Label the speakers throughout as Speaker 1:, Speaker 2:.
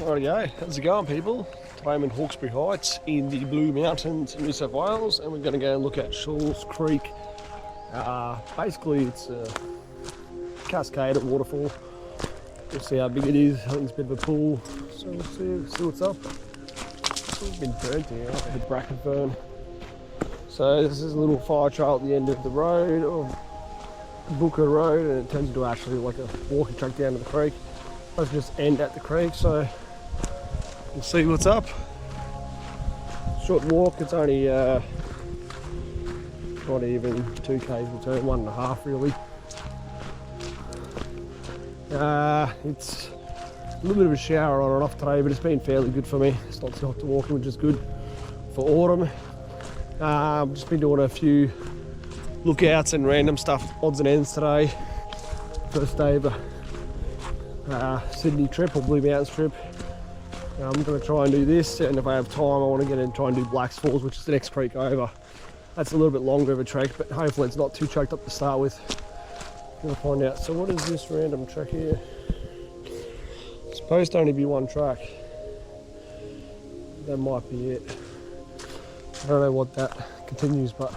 Speaker 1: Rightio, how's it going, people? Today I'm in Hawkesbury Heights in the Blue Mountains in New South Wales, and we're going to go and look at Shaw's Creek. Basically, it's a cascade, a waterfall. We'll see how big it is. I think it's a bit of a pool, so we'll see what's up. It's been burnt here after the bracket burn. So this is a little fire trail at the end of the road, or Booker Road, and it turns into actually like a walking track down to the creek. Let's just end at the creek, so we'll see what's up. Short walk, it's only not even 2 k's return, 1.5 really. It's a little bit of a shower on and off today, but it's been fairly good for me. It's not too hot to walk in, which is good for autumn. I've just been doing a few lookouts and random stuff, odds and ends today. First day of a Sydney trip, or Blue Mountains trip. I'm going to try and do this, and if I have time I want to get in and try and do Blacks Falls, which is the next creek over. That's a little bit longer of a trek, but hopefully it's not too choked up to start with. We'll find out. So what is this random track here? It's supposed to only be one track. That might be it. I don't know what that continues, but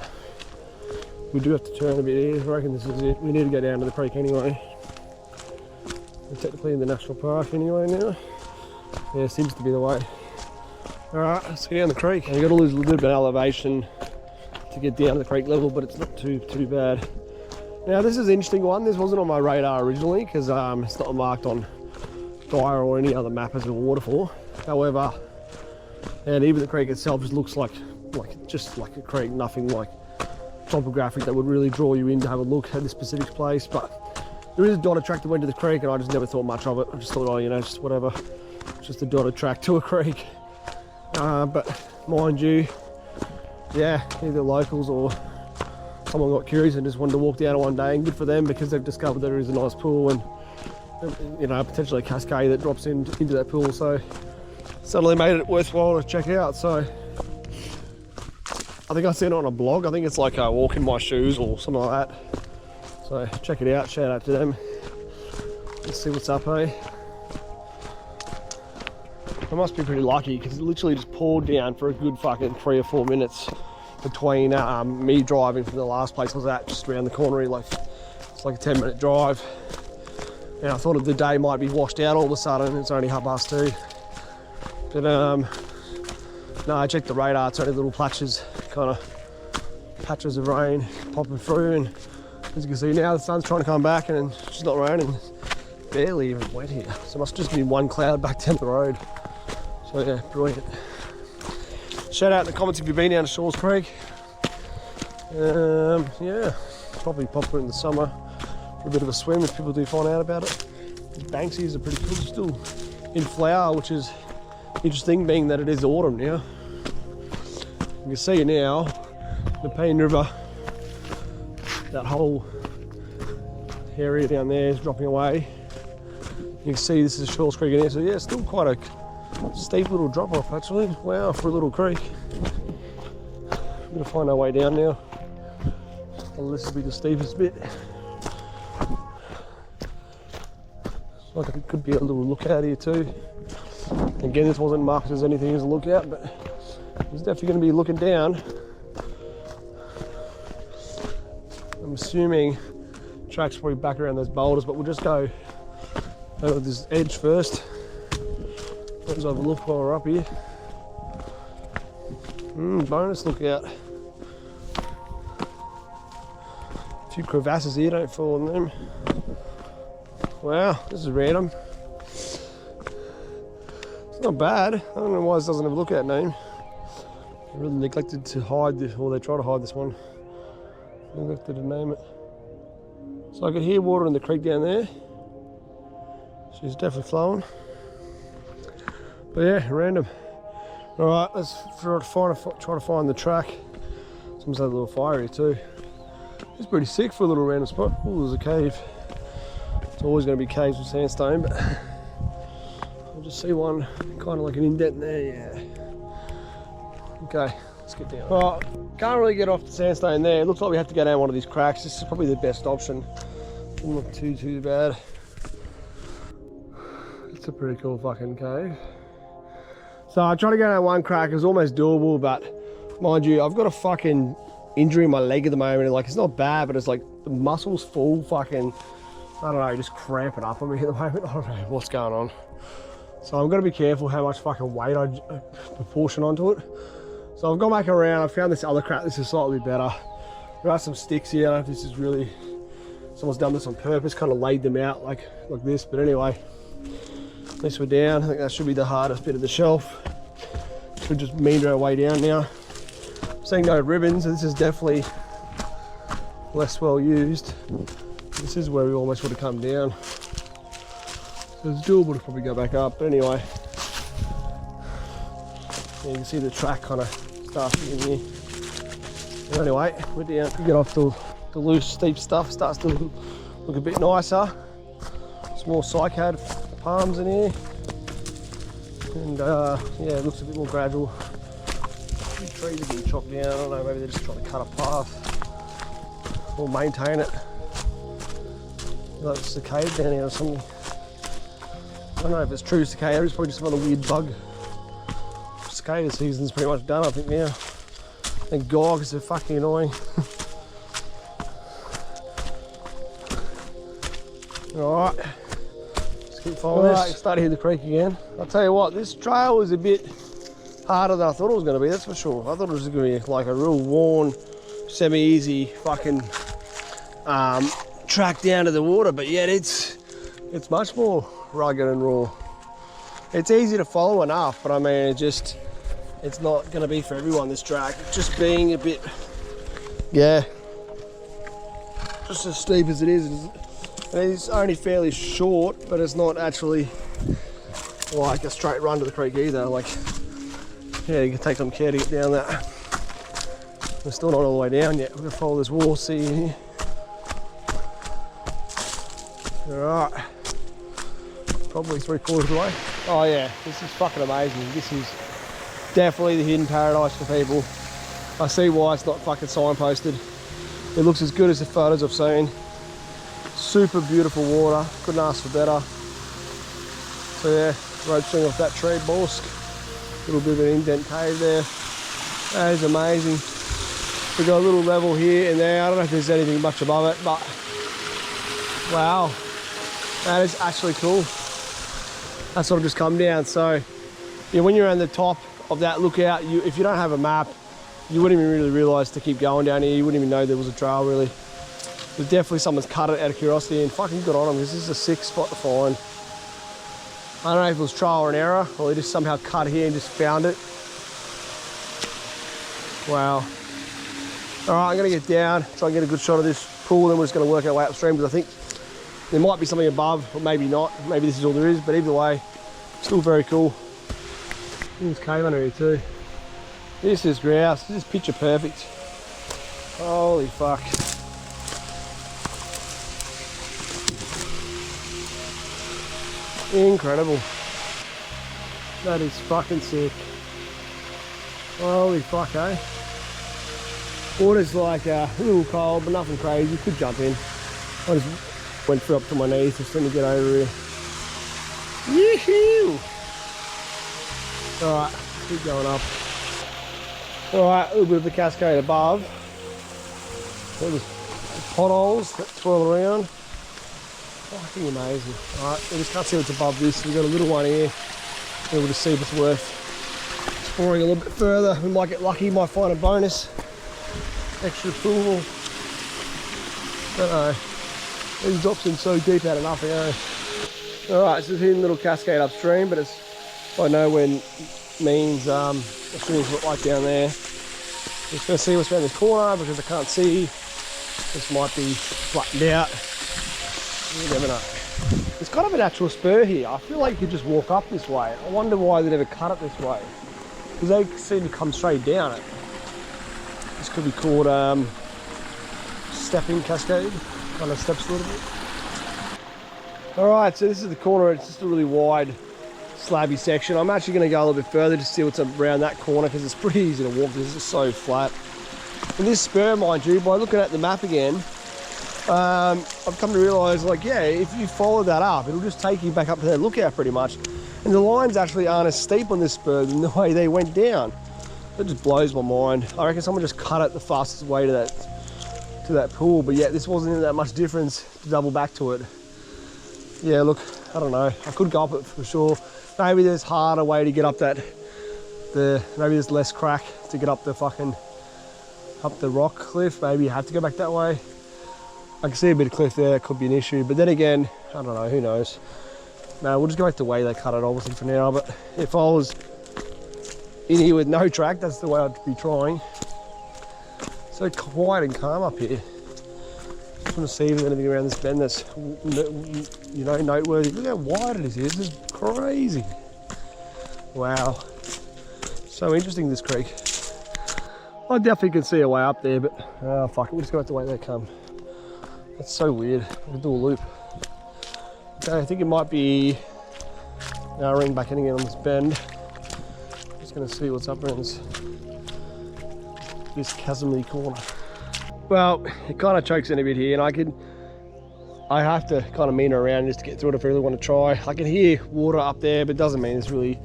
Speaker 1: we do have to turn a bit here. I reckon this is it. We need to go down to the creek anyway. We're technically in the national park anyway now. Yeah, seems to be the way. Alright, let's get down the creek. And you've got to lose a little bit of elevation to get down to the creek level, but it's not too bad. Now this is an interesting one. This wasn't on my radar originally because it's not marked on Gaia or any other map as a waterfall. However, and even the creek itself just looks like just like a creek, nothing like topographic that would really draw you in to have a look at this specific place. But there is a dotted track that went to the creek, and I just never thought much of it. I just thought, oh, you know, just whatever. It's just a dotted track to a creek. But mind you, yeah, either locals or someone got curious and just wanted to walk down it one day, and good for them because they've discovered there is a nice pool and, you know, potentially a cascade that drops into that pool. So suddenly made it worthwhile to check out. So I think I seen it on a blog. I think it's like walk in my shoes or something like that. So check it out, shout out to them. Let's see what's up, hey? I must be pretty lucky because it literally just poured down for a good fucking 3 or 4 minutes between me driving from the last place I was at, just around the corner. Like, it's like a 10-minute drive. And I thought the day might be washed out all of a sudden. It's only 2:30. But no, I checked the radar. It's only little patches of rain popping through, and as you can see now, the sun's trying to come back and it's just not raining. It's barely even wet here. So it must just be one cloud back down the road. So yeah, brilliant. Shout out in the comments if you've been down to Shaw's Creek. Yeah, probably pop in the summer for a bit of a swim if people do find out about it. The Banksies are pretty cool, still in flower, which is interesting being that it is autumn now. You can see now, the Peen River, that whole area down there is dropping away. You can see this is Shaw's Creek in here, so yeah, still quite a steep little drop off actually. Wow, for a little creek. We're gonna find our way down now. Well, this will be the steepest bit. Looks like it could be a little lookout here too. Again, this wasn't marked as anything as a lookout, but it's definitely going to be looking down. I'm assuming track's probably back around those boulders, but we'll just go over this edge first. Let's have a look while we're up here. Bonus lookout. A few crevasses here, don't fall in them. Wow, this is random. It's not bad. I don't know why this doesn't have a lookout name. They really neglected to hide this, or they try to hide this one. Neglected to name it. So I could hear water in the creek down there. She's definitely flowing. But yeah, random. All right, let's try to find the track. Someone's had a little fire here too. It's pretty sick for a little random spot. Oh, there's a cave. It's always going to be caves with sandstone, but I'll just see one kind of like an indent there. Yeah. Okay, let's get down. All right, can't really get off the sandstone there. It looks like we have to go down one of these cracks. This is probably the best option. Not too bad. It's a pretty cool fucking cave. So I tried to go down one crack, it was almost doable, but mind you, I've got a fucking injury in my leg at the moment, and like it's not bad, but it's like the muscles full fucking, I don't know, just cramping up on me at the moment. I don't know what's going on. So I've got to be careful how much fucking weight I proportion onto it. So I've gone back around, I found this other crack, this is slightly better. There are some sticks here, I don't know if this is really, someone's done this on purpose, kind of laid them out like this, but anyway. At least we're down. I think that should be the hardest bit of the shelf. Should just meander our way down now. I'm seeing no ribbons, so this is definitely less well used. This is where we almost would have come down. So it's doable to probably go back up, but anyway. Yeah, you can see the track kind of starts in here. But anyway, we're down. You get off the loose, steep stuff, starts to look a bit nicer. Some more cycad palms in here, and yeah, it looks a bit more gradual. A few trees are being chopped down, I don't know, maybe they're just trying to cut a path or maintain it. Like cicada down here or something. I don't know if it's true cicada, it's probably just another weird bug. Cicada season's pretty much done, I think, now. Thank God, because they're fucking annoying. Alright. Keep following this. Start to hit the creek again. I'll tell you what, this trail was a bit harder than I thought it was going to be, that's for sure. I thought it was going to be like a real worn, semi-easy fucking track down to the water, but yet it's much more rugged and raw. It's easy to follow enough, but I mean, it's not going to be for everyone, this track. It's just being a bit, yeah, just as steep as it is. It's only fairly short, but it's not actually like a straight run to the creek either. Like, yeah, you can take some care to get down that. We're still not all the way down yet. We're gonna follow this wall, see here. All right, probably 3/4 of the way. Oh yeah, this is fucking amazing. This is definitely the hidden paradise for people. I see why it's not fucking signposted. It looks as good as the photos I've seen. Super beautiful water, couldn't ask for better. So yeah, road string off that tree, Borsk. Little bit of an indent cave there. That is amazing. We've got a little level here and there. I don't know if there's anything much above it, but wow, that is actually cool. That's sort of just come down. So yeah, when you're on the top of that lookout, if you don't have a map, you wouldn't even really realise to keep going down here. You wouldn't even know there was a trail really. There's definitely someone's cut it out of curiosity, and fucking good on them, because this is a sick spot to find. I don't know if it was trial or an error, or they just somehow cut here and just found it. Wow. All right, I'm gonna get down, try and get a good shot of this pool, then we're just gonna work our way upstream, because I think there might be something above, or maybe not. Maybe this is all there is, but either way, still very cool. There's cave under here too. This is grouse, this is picture perfect. Holy fuck. Incredible. That is fucking sick. Holy fuck, eh? Water's like a little cold, but nothing crazy. You could jump in. I just went through up to my knees just to get over here. Yoo-hoo! Alright, keep going up. Alright, a little bit of the cascade above. There's potholes that twirl around. Fucking amazing. Alright, we just can't see what's above this. We've got a little one here. We'll just see if it's worth exploring a little bit further. We might get lucky, might find a bonus. Extra pool. Don't know. These drops in so deep out of nothing, eh? Alright, so it's a little cascade upstream, but it's by nowhere means as soon as it's like down there. Just gonna see what's around this corner because I can't see. This might be flattened out. You never know. There's kind of an actual spur here. I feel like you could just walk up this way. I wonder why they never cut it this way. Because they seem to come straight down it. This could be called stepping cascade. Kind of steps a little bit. Alright, so this is the corner. It's just a really wide, slabby section. I'm actually going to go a little bit further to see what's around that corner because it's pretty easy to walk. This is so flat. And this spur, mind you, by looking at the map again, I've come to realise, like, yeah, if you follow that up, it'll just take you back up to that lookout pretty much. And the lines actually aren't as steep on this spur than the way they went down. That just blows my mind. I reckon someone just cut it the fastest way to that pool, but yet this wasn't that much difference to double back to it. Yeah, look, I don't know. I could go up it for sure. Maybe there's harder way to get up maybe there's less crack to get up the rock cliff. Maybe you have to go back that way. I can see a bit of cliff there, it could be an issue, but then again, I don't know, who knows. No, we'll just go back the way they cut it, obviously, for now. But if I was in here with no track, that's the way I'd be trying. So quiet and calm up here. Just want to see if there's anything around this bend that's, you know, noteworthy. Look how wide it is here. This is crazy. Wow. So interesting, this creek. I definitely can see a way up there, but oh, fuck it. We'll just go back the way they come. That's so weird. We'll do a loop. Okay, I think it might be narrowing back in again on this bend. Just going to see what's up around this chasm-y corner. Well, it kind of chokes in a bit here, and I have to kind of meander around just to get through it if I really want to try. I can hear water up there, but it doesn't mean it's really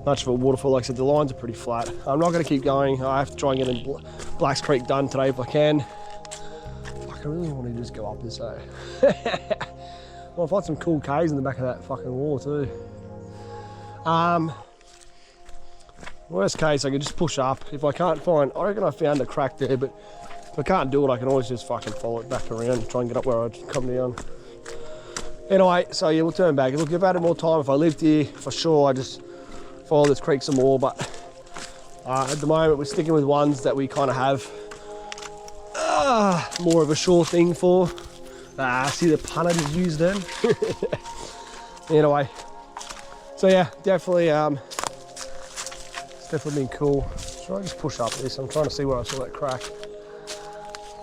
Speaker 1: much of a waterfall. Like I said, the lines are pretty flat. I'm not going to keep going. I have to try and get Blacks Creek done today if I can. Fuck, I really want to just go up this way. Well, I'll find some cool caves in the back of that fucking wall too. Worst case, I can just push up. If I can't find, I reckon I found a crack there, but if I can't do it, I can always just fucking follow it back around and try and get up where I'd come down. Anyway, so yeah, we'll turn back. Look, if I had more time, if I lived here, for sure, I just follow this creek some more, but at the moment, we're sticking with ones that we kind of have more of a sure thing for. See the pun I just used then? Anyway, so yeah, definitely, it's definitely been cool. Should I just push up this? I'm trying to see where I saw that crack.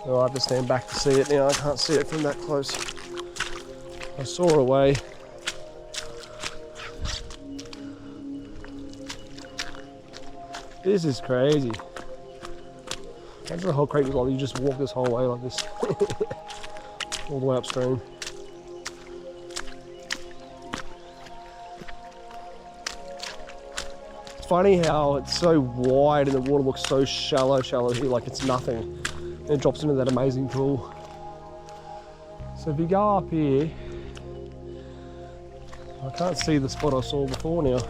Speaker 1: So I have to stand back to see it now. I can't see it from that close. I saw a way. This is crazy. Imagine the whole creek was like you just walk this whole way like this. All the way upstream. It's funny how it's so wide and the water looks so shallow here, like it's nothing. And it drops into that amazing pool. So if you go up here, I can't see the spot I saw before now.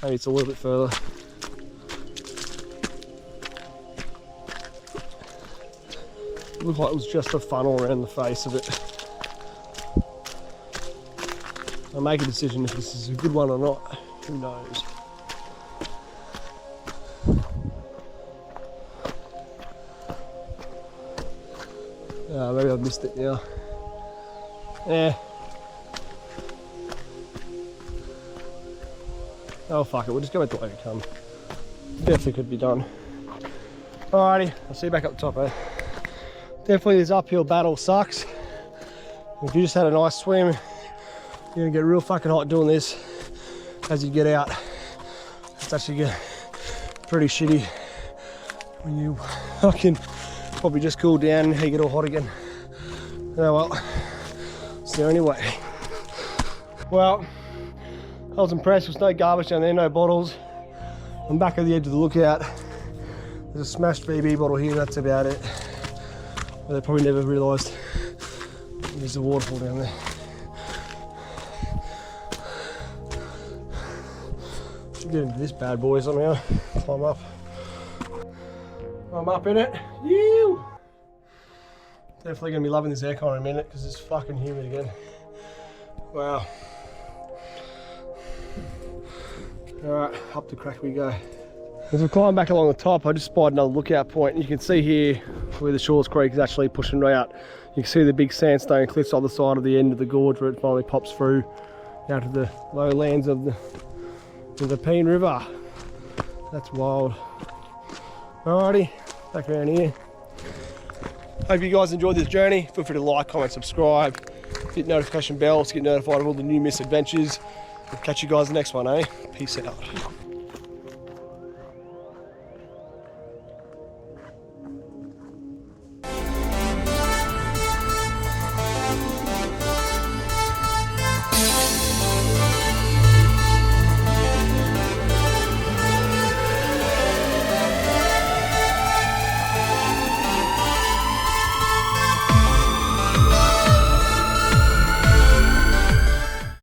Speaker 1: Maybe it's a little bit further. It looked like it was just a funnel around the face of it. I'll make a decision if this is a good one or not. Who knows? Maybe I've missed it now. Yeah. Oh fuck it, we'll just go back the way we come. Definitely could be done. Alrighty, I'll see you back up the top, eh? Definitely this uphill battle sucks. If you just had a nice swim, you're gonna get real fucking hot doing this as you get out. It's actually pretty shitty when you fucking probably just cool down and you get all hot again. Oh well, it's the only way. Well, I was impressed. There's no garbage down there, no bottles. I'm back at the edge of the lookout. There's a smashed BB bottle here, that's about it. But they probably never realised there's a waterfall down there. Should get into this bad boy somehow. Climb up. I'm up in it. Yew! Definitely gonna be loving this aircon in a minute because it's fucking humid again. Wow. Alright, up the crack we go. As we climb back along the top, I just spied another lookout point. You can see here where the Shaw's Creek is actually pushing right out. You can see the big sandstone cliffs on the side of the end of the gorge where it finally pops through out to the lowlands of the Peen River. That's wild. Alrighty, back around here. Hope you guys enjoyed this journey. Feel free to like, comment, subscribe, hit notification bell to get notified of all the new misadventures. We'll catch you guys in the next one, eh? Peace out.